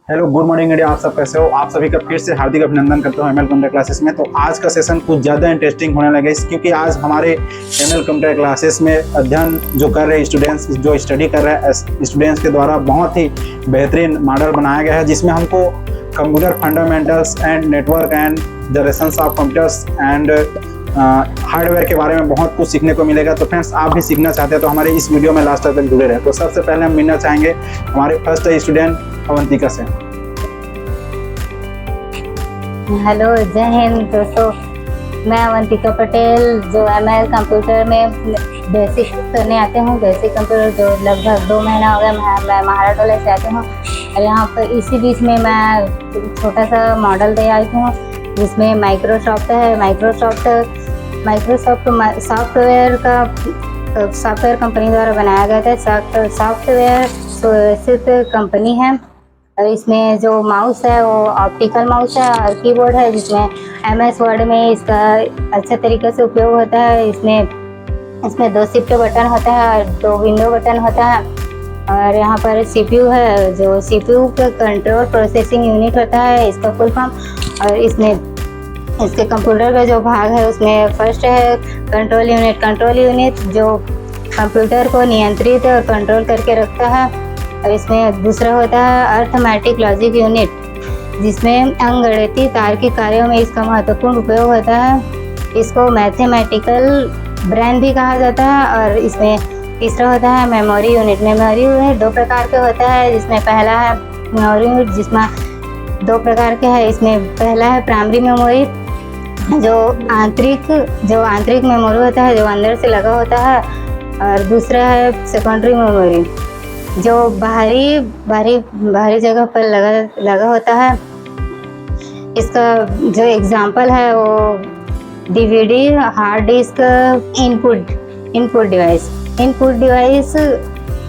Hello good morning India. आप सब कैसे हो? आप सभी का फिर से हार्दिक अभिनंदन करता हूँ एमएल कंप्यूटर क्लासेस में। तो आज का सेशन कुछ ज़्यादा इंटरेस्टिंग होने लगा क्योंकि आज हमारे एमएल कंप्यूटर क्लासेस में अध्ययन जो कर रहे स्टूडेंट्स, जो स्टडी कर रहे हैं स्टूडेंट्स के द्वारा बहुत ही बेहतरीन मॉडल बनाया गया है, जिसमें हमको computer fundamentals and network and generations of computers and hardware के बारे में बहुत कुछ सीखने को मिलेगा। तो फ्रेंड्स, आप भी सीखना चाहते हैं तो हमारे इस वीडियो में लास्ट तक जुड़े रहे। तो सबसे पहले हम मिलना चाहेंगे हमारे फर्स्ट स्टूडेंट अवंतिका से। हेलो, जय हिंद दोस्तों। मैं अवंतिका पटेल, जो एमएल कंप्यूटर में बेसिक करने आते हूँ। बेसिक कंप्यूटर जो लगभग 2 महीना हो गया मैं महाराष्ट्र से आती हूँ। और यहाँ पर इसी बीच में मैं छोटा सा मॉडल दे आई हूँ जिसमें माइक्रोसॉफ्ट है। माइक्रोसॉफ्ट सॉफ्टवेयर कंपनी द्वारा बनाया गया था। सॉफ्टवेयर सिर्फ कंपनी है। और इसमें जो माउस है वो ऑप्टिकल माउस है और कीबोर्ड है जिसमें एमएस वर्ड में इसका अच्छे तरीके से उपयोग होता है। इसमें 2 शिफ्ट बटन होता है और 2 विंडो बटन होता है। और यहाँ पर सीपीयू है, जो सीपीयू का कंट्रोल प्रोसेसिंग यूनिट होता है, इसका फुल फॉर्म। और इसमें इसके कंप्यूटर का जो भाग है उसमें फर्स्ट है कंट्रोल यूनिट जो कंप्यूटर को नियंत्रित और कंट्रोल करके रखता है। और इसमें दूसरा होता है अर्थमेटिक लॉजिक यूनिट, जिसमें अंकगणितीय तार्किक कार्यों में इसका महत्वपूर्ण उपयोग होता है। इसको मैथमेटिकल ब्रेन भी कहा जाता है। और इसमें तीसरा होता है मेमोरी यूनिट। 2 प्रकार के होता है, जिसमें पहला है मेमोरी यूनिट, जिसमें 2 प्रकार के है। इसमें पहला है प्राइमरी मेमोरी, जो आंतरिक मेमोरी होता है, जो अंदर से लगा होता है। और दूसरा है सेकेंडरी मेमोरी, जो बाहरी जगह पर लगा होता है। इसका जो एग्जाम्पल है वो DVD, hard disk,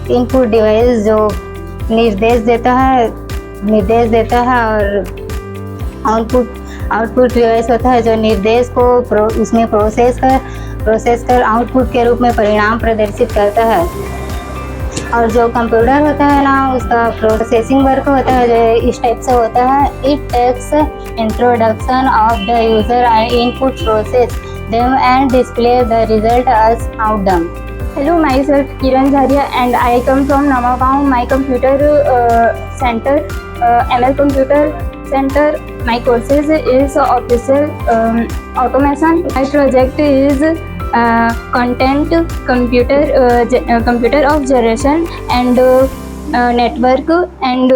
input device जो निर्देश देता है और आउटपुट डिवाइस होता है, जो निर्देश को उसमें प्रोसेस कर आउटपुट के रूप में परिणाम प्रदर्शित करता है। और जो कंप्यूटर होता है ना, उसका प्रोसेसिंग वर्क होता है जो इस टाइप से होता है। It takes introduction of the user and input process them and display the result as outcome. Hello, myself Kiran Jharia and I come from Navagaon. My computer center, ML Computer Center. My courses is official automation. My project is content computer of generation and network and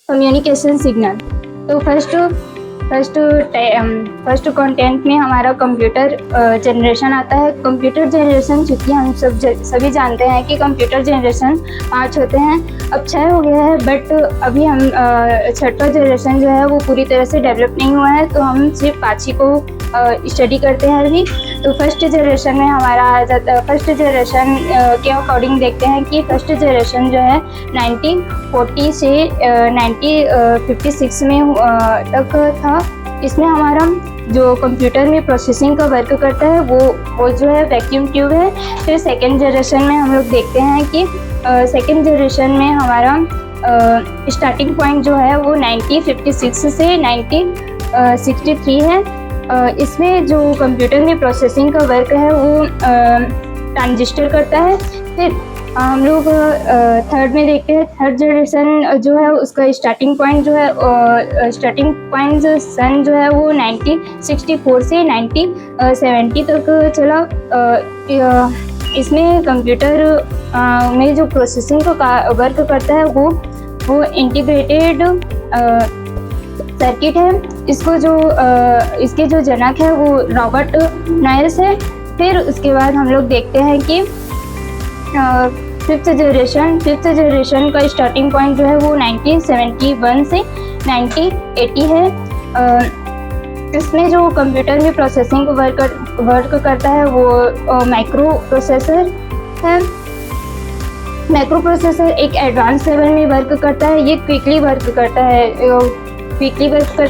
communication signal. तो first content में हमारा computer generation आता है। Computer generation, चूँकि हम सभी जानते हैं कि कंप्यूटर जनरेशन 5 होते हैं, अब 6 हो गया है, बट अभी हम 6वां जनरेशन जो है वो पूरी तरह से डेवलप नहीं हुआ है, तो हम सिर्फ 5 ही को स्टडी करते हैं अभी। तो फर्स्ट जनरेशन में हमारा फर्स्ट जनरेशन के अकॉर्डिंग देखते हैं कि फर्स्ट जनरेशन जो है 1940 से 1956 में तक था। इसमें हमारा जो कंप्यूटर में प्रोसेसिंग का वर्क करता है वो जो है वैक्यूम ट्यूब है। फिर सेकेंड जनरेशन में हम लोग देखते हैं कि सेकेंड जनरेशन में हमारा स्टार्टिंग पॉइंट जो है वो 1956 से 1963 है। इसमें जो कंप्यूटर में प्रोसेसिंग का वर्क है वो ट्रांजिस्टर करता है। फिर हम लोग थर्ड में देखते हैं। थर्ड जनरेशन जो है उसका स्टार्टिंग पॉइंट सन जो है वो 1964 से 1970 तक चला। इसमें कंप्यूटर में जो प्रोसेसिंग का वर्क करता है वो इंटीग्रेटेड सर्किट है। इसके जो जनक है वो रॉबर्ट नायल्स है। फिर उसके बाद हम लोग देखते हैं कि फिफ्थ जनरेशन का स्टार्टिंग पॉइंट जो है वो 1971 से 1980 है। इसमें जो कंप्यूटर में प्रोसेसिंग वर्क करता है वो माइक्रो प्रोसेसर है। माइक्रो प्रोसेसर एक एडवांस लेवल में वर्क करता है। ये क्विकली वर्क करता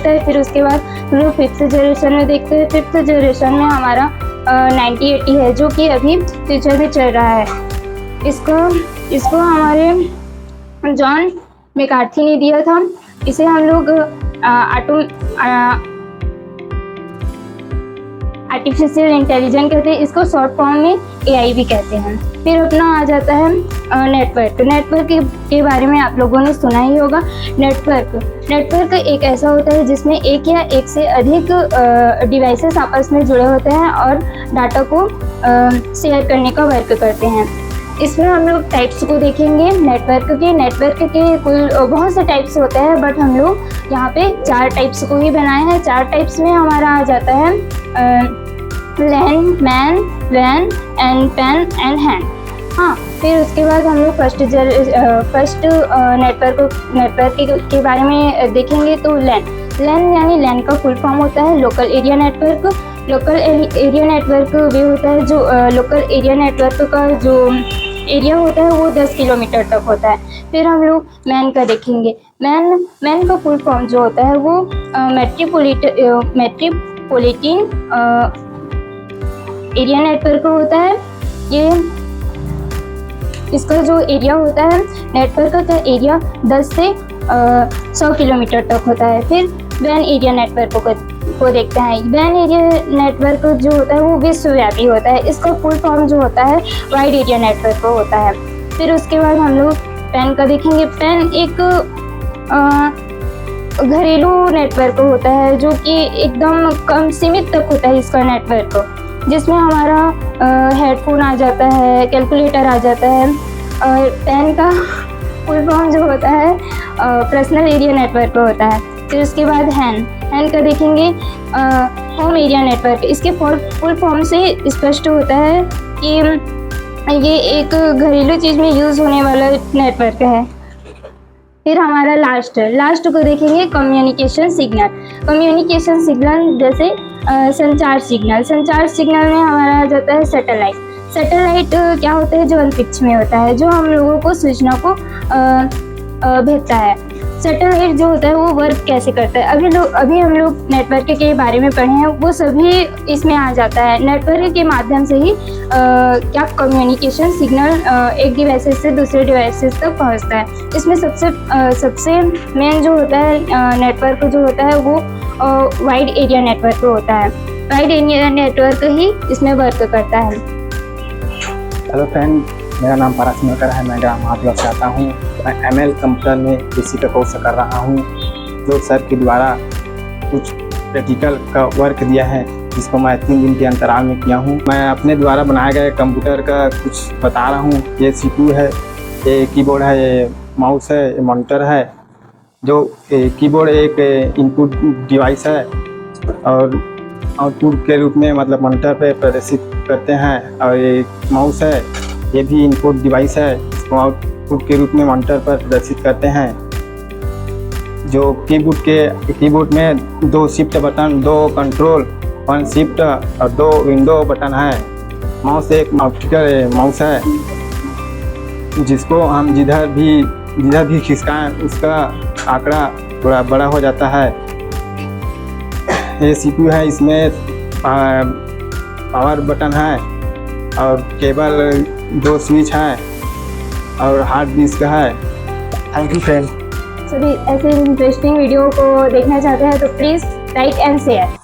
है। फिर उसके बाद हम लोग 5th जनरेशन में देखते हैं। 5th जनरेशन में हमारा 9080 है, जो कि अभी फ्यूचर में चल रहा है। इसको हमारे मैकार्थी ने दिया था। इसे हम लोग आर्टिफिशियल इंटेलिजेंस कहते हैं, इसको शॉर्ट फॉर्म में AI भी कहते हैं। फिर अपना आ जाता है नेटवर्क के बारे में आप लोगों ने सुना ही होगा। नेटवर्क एक ऐसा होता है जिसमें एक या एक से अधिक डिवाइसेस आपस में जुड़े होते हैं और डाटा को शेयर करने का वर्क करते हैं। इसमें हम लोग टाइप्स को देखेंगे नेटवर्क के कुल बहुत से टाइप्स होते हैं, बट हम लोग यहाँ पे 4 टाइप्स को ही बनाए हैं। 4 टाइप्स में हमारा आ जाता है लैन, मैन, वैन एंड पैन एंड हैंड। हाँ, फिर उसके बाद हम लोग फर्स्ट नेटवर्क के बारे में देखेंगे। तो लैन यानी लैन का फुल फॉर्म होता है local area network. Local area network वे होता है जो लोकल एरिया नेटवर्क का जो एरिया होता है वो 10 किलोमीटर तक होता है। फिर हम लोग मैन का देखेंगे। मैन का फुल फॉर्म जो होता है वो मेट्रोपॉलिटन एरिया नेटवर्क होता है। ये इसका जो एरिया होता है नेटवर्क का एरिया 10 से 100 किलोमीटर तक होता है। फिर वैन एरिया नेटवर्क को देखते हैं। वैन एरिया नेटवर्क जो होता है वो विश्वव्यापी होता है। इसका फुल फॉर्म जो होता है वाइड एरिया नेटवर्क होता है। फिर उसके बाद हम लोग पैन का देखेंगे। पैन एक घरेलू नेटवर्क होता है जो कि एकदम कम सीमित तक होता है इसका नेटवर्क, जिसमें हमारा हेडफोन आ जाता है, कैलकुलेटर आ जाता है। और पैन का फुल फॉर्म जो होता है पर्सनल एरिया नेटवर्क होता है। फिर उसके बाद हैंड का देखेंगे। होम एरिया नेटवर्क इसके फुल फॉर्म से स्पष्ट होता है कि ये एक घरेलू चीज़ में यूज़ होने वाला नेटवर्क है। फिर हमारा लास्ट को देखेंगे कम्युनिकेशन सिग्नल जैसे संचार सिग्नल में हमारा आ जाता है सैटेलाइट क्या होता है जो अंतरिक्ष में होता है, जो हम लोगों को सूचना को भेजता है। सैटेलाइट जो होता है वो वर्क कैसे करता है, अभी हम लोग नेटवर्क के बारे में पढ़े हैं, वो सभी इसमें आ जाता है। नेटवर्क के माध्यम से ही क्या कम्युनिकेशन सिग्नल एक डिवाइसेस से दूसरे डिवाइसेस तक पहुंचता है। इसमें सबसे मेन जो होता है नेटवर्क जो होता है वो वाइड एरिया नेटवर्क होता है। वाइड एरिया नेटवर्क ही इसमें वर्क करता है। हेलो फ्रेंड, मेरा नाम पारस मकर है। मैं ग्राम हाथगढ़ से आता हूँ। मैं ML कंप्यूटर में BC का कोर्स कर रहा हूँ, जो सर के द्वारा कुछ प्रैक्टिकल का वर्क दिया है, जिसको मैं 3 दिन के अंतराल में किया हूँ। मैं अपने द्वारा बनाए गए कंप्यूटर का कुछ बता रहा हूँ। ये CPU है, ये कीबोर्ड है, ये माउस है, ये मॉनिटर है। जो कीबोर्ड एक इनपुट डिवाइस है और आउटपुट के रूप में मतलब मॉनिटर पे प्रदर्शित करते हैं। और ये माउस है, ये भी इनपुट डिवाइस है, इसको आउटपुट के रूप में मॉनिटर पर प्रदर्शित करते हैं। जो कीबोर्ड में 2 शिफ्ट बटन, 2 कंट्रोल, 1 शिफ्ट और 2 विंडो बटन है। माउस एक ऑप्टिकल माउस है, जिसको हम जिधर भी खिसकाएं उसका आंकड़ा थोड़ा बड़ा हो जाता है। ये CPU है, इसमें पावर बटन है और केबल 2 स्विच है और हार्ड डिस्क है। Thank you friend. सभी ऐसे इंटरेस्टिंग वीडियो को देखना चाहते हैं तो प्लीज़ लाइक एंड शेयर।